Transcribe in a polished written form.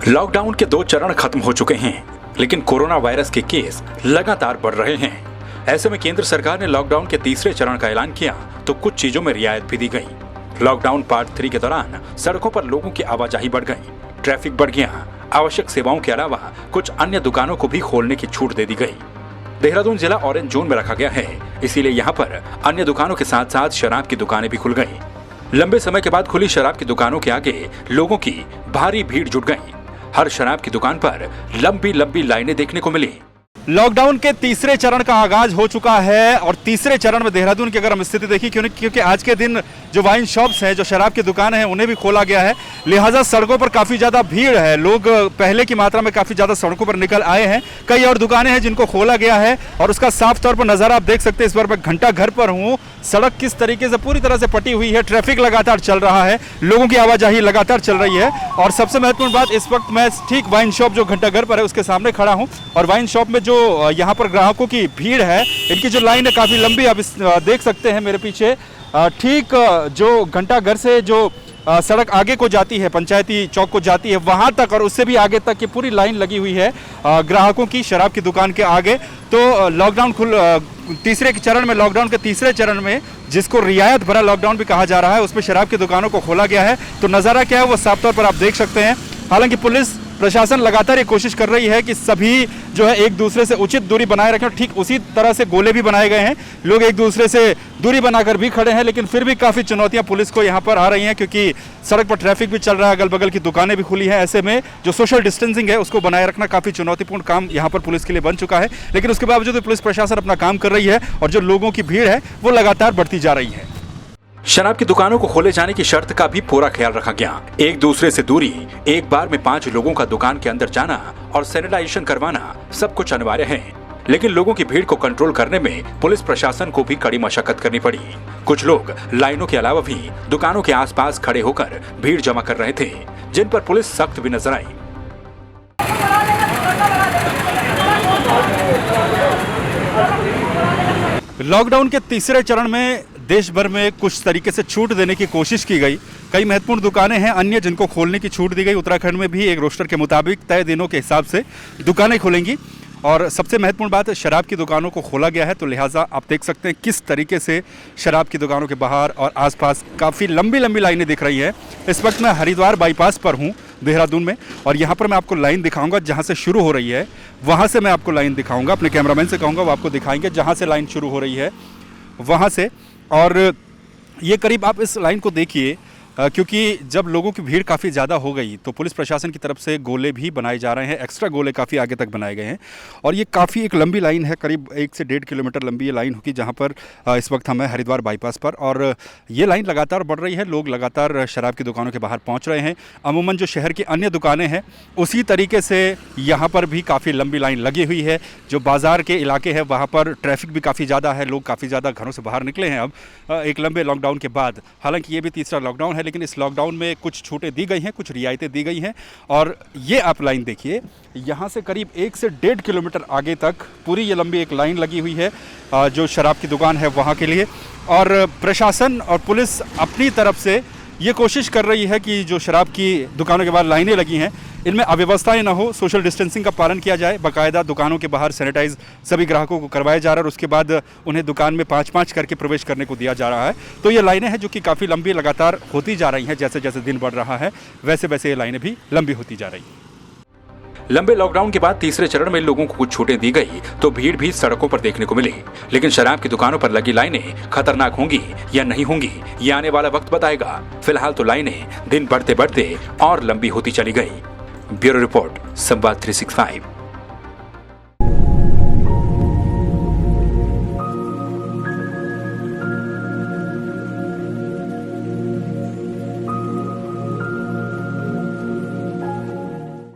Lockdown के 2 चरण खत्म हो चुके हैं, लेकिन कोरोना वायरस के केस लगातार बढ़ रहे हैं। ऐसे में केंद्र सरकार ने लॉकडाउन के तीसरे चरण का ऐलान किया तो कुछ चीजों में रियायत भी दी गई। लॉकडाउन पार्ट 3 के दौरान सड़कों पर लोगों की आवाजाही बढ़ गई, ट्रैफिक बढ़ गया। आवश्यक सेवाओं के अलावा कुछ अन्य दुकानों को भी खोलने की छूट दे दी गई। देहरादून जिला ऑरेंज जोन में रखा गया है, इसीलिए यहाँ पर अन्य दुकानों के साथ साथ शराब की दुकानें भी खुल गई। लंबे समय के बाद खुली शराब की दुकानों के आगे लोगों की भारी भीड़ जुट गई। हर शराब की दुकान पर लंबी लंबी लाइनें देखने को मिली। लॉकडाउन के तीसरे चरण का आगाज हो चुका है और तीसरे चरण में देहरादून की अगर हम स्थिति देखी क्योंकि आज के दिन जो वाइन शॉप्स हैं, जो शराब की दुकानें हैं, उन्हें भी खोला गया है। लिहाजा सड़कों पर काफ़ी ज़्यादा भीड़ है, लोग पहले की मात्रा में काफ़ी ज़्यादा सड़कों पर निकल आए हैं। कई और दुकानें हैं जिनको खोला गया है और उसका साफ तौर पर नज़ारा आप देख सकते हैं। इस बार मैं घंटा घर पर हूँ, सड़क किस तरीके से पूरी तरह से पटी हुई है, ट्रैफिक लगातार चल रहा है, लोगों की आवाजाही लगातार चल रही है। और सबसे महत्वपूर्ण बात, इस वक्त मैं ठीक वाइन शॉप जो घंटा घर पर है उसके सामने खड़ा हूँ और वाइन शॉप में जो यहाँ पर ग्राहकों की भीड़ है, इनकी जो लाइन है काफ़ी लंबी, आप देख सकते हैं मेरे पीछे। ठीक जो घंटा घर से जो सड़क आगे को जाती है, पंचायती चौक को जाती है, वहाँ तक और उससे भी आगे तक की पूरी लाइन लगी हुई है ग्राहकों की शराब की दुकान के आगे। तो लॉकडाउन तीसरे चरण में, लॉकडाउन के तीसरे चरण में जिसको रियायत भरा लॉकडाउन भी कहा जा रहा है, उसमें शराब की दुकानों को खोला गया है। तो नज़ारा क्या है वो साफ तौर पर आप देख सकते हैं। हालांकि पुलिस प्रशासन लगातार ये कोशिश कर रही है कि सभी जो है एक दूसरे से उचित दूरी बनाए रखें। ठीक उसी तरह से गोले भी बनाए गए हैं, लोग एक दूसरे से दूरी बनाकर भी खड़े हैं, लेकिन फिर भी काफ़ी चुनौतियां पुलिस को यहाँ पर आ रही हैं क्योंकि सड़क पर ट्रैफिक भी चल रहा है, अगल बगल की दुकानें भी खुली हैं। ऐसे में जो सोशल डिस्टेंसिंग है उसको बनाए रखना काफ़ी चुनौतीपूर्ण काम यहाँ पर पुलिस के लिए बन चुका है। लेकिन उसके बावजूद पुलिस प्रशासन अपना काम कर रही है और जो लोगों की भीड़ है वो लगातार बढ़ती जा रही है। शराब की दुकानों को खोले जाने की शर्त का भी पूरा ख्याल रखा गया। एक दूसरे से दूरी, एक बार में 5 लोगों का दुकान के अंदर जाना और सैनिटाइजेशन करवाना सब कुछ अनिवार्य है। लेकिन लोगों की भीड़ को कंट्रोल करने में पुलिस प्रशासन को भी कड़ी मशक्कत करनी पड़ी। कुछ लोग लाइनों के अलावा भी दुकानों के आसपास खड़े होकर भीड़ जमा कर रहे थे, जिन पर पुलिस सख्त भी नजर आई। लॉकडाउन के तीसरे चरण में देश भर में कुछ तरीके से छूट देने की कोशिश की गई। कई महत्वपूर्ण दुकानें हैं अन्य जिनको खोलने की छूट दी गई। उत्तराखंड में भी एक रोस्टर के मुताबिक तय दिनों के हिसाब से दुकानें खुलेंगी और सबसे महत्वपूर्ण बात, शराब की दुकानों को खोला गया है। तो लिहाजा आप देख सकते हैं किस तरीके से शराब की दुकानों के बाहर और आसपास काफ़ी लंबी लंबी लाइनें दिख रही हैं। इस वक्त मैं हरिद्वार बाईपास पर हूँ देहरादून में और यहाँ पर मैं आपको लाइन दिखाऊंगा जहाँ से शुरू हो रही है, वहाँ से मैं आपको लाइन दिखाऊंगा। अपने कैमरामैन से कहूँगा वो आपको दिखाएंगे जहाँ से लाइन शुरू हो रही है वहाँ से। और ये करीब आप इस लाइन को देखिए क्योंकि जब लोगों की भीड़ काफ़ी ज़्यादा हो गई तो पुलिस प्रशासन की तरफ से गोले भी बनाए जा रहे हैं, एक्स्ट्रा गोले काफ़ी आगे तक बनाए गए हैं। और ये काफ़ी एक लंबी लाइन है, करीब 1 से 1.5 किलोमीटर लंबी ये लाइन होगी जहाँ पर इस वक्त हम हैं हरिद्वार बाईपास पर। और ये लाइन लगातार बढ़ रही है, लोग लगातार शराब की दुकानों के बाहर पहुँच रहे हैं। अमूमन जो शहर की अन्य दुकानें हैं उसी तरीके से यहाँ पर भी काफ़ी लंबी लाइन लगी हुई है। जो बाज़ार के इलाके हैं वहाँ पर ट्रैफिक भी काफ़ी ज़्यादा है, लोग काफ़ी ज़्यादा घरों से बाहर निकले हैं अब एक लंबे लॉकडाउन के बाद। हालांकि ये भी तीसरा लॉकडाउन है, लेकिन इस लॉकडाउन में कुछ छूटें दी गई हैं, कुछ रियायतें दी गई हैं। और ये आप लाइन देखिए, यहाँ से करीब 1 से 1.5 किलोमीटर आगे तक पूरी ये लंबी एक लाइन लगी हुई है जो शराब की दुकान है वहाँ के लिए। और प्रशासन और पुलिस अपनी तरफ से ये कोशिश कर रही है कि जो शराब की दुकानों के बाहर लाइनें लगी हैं इनमें अव्यवस्थाएं ना हो, सोशल डिस्टेंसिंग का पालन किया जाए। बाकायदा दुकानों के बाहर सैनिटाइज सभी ग्राहकों को करवाया जा रहा है और उसके बाद उन्हें दुकान में 5-5 करके प्रवेश करने को दिया जा रहा है। तो ये लाइनें हैं जो कि काफ़ी लंबी लगातार होती जा रही हैं। जैसे जैसे दिन बढ़ रहा है वैसे वैसे ये लाइनें भी लंबी होती जा रही हैं। लंबे लॉकडाउन के बाद तीसरे चरण में लोगों को कुछ छूटें दी गई तो भीड़ भी सड़कों पर देखने को मिली। लेकिन शराब की दुकानों पर लगी लाइनें खतरनाक होंगी या नहीं होंगी, ये आने वाला वक्त बताएगा। फिलहाल तो लाइनें दिन बढ़ते बढ़ते और लंबी होती चली गई। ब्यूरो रिपोर्ट, संवाद 365।